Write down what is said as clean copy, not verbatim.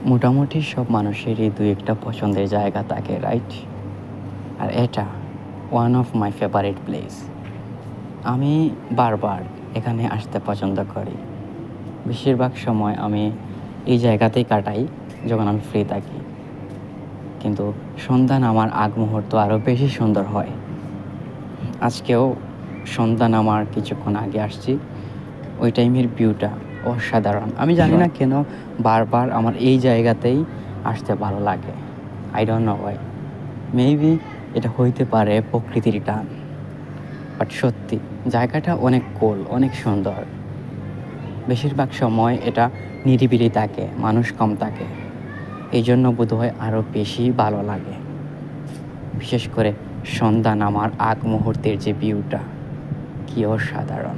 মোটামুটি সব মানুষেরই দুই একটা পছন্দের জায়গা থাকে, রাইট? আর এটা one of my favourite place. আমি বারবার এখানে আসতে পছন্দ করি। বেশিরভাগ সময় আমি এই জায়গাতেই কাটাই যখন আমি ফ্রি থাকি। কিন্তু সন্ধ্যা নামার আগ মুহূর্ত আরও বেশি সুন্দর হয়। আজকেও সন্ধ্যা নামার কিছুক্ষণ আগে আসছি। ওই টাইমের ভিউটা অসাধারণ। আমি জানি না কেন বারবার আমার এই জায়গাতেই আসতে ভালো লাগে। I don't know Y. Maybe এটা হইতে পারে প্রকৃতির টান। বাট সত্যি জায়গাটা অনেক কুল, অনেক সুন্দর। বেশিরভাগ সময় এটা নিরিবিলি থাকে, মানুষ কম থাকে। এই জন্য বোধহয় আরও বেশি ভালো লাগে। বিশেষ করে সন্ধ্যা নামার আগ মুহূর্তের যে ভিউটা, কি অসাধারণ।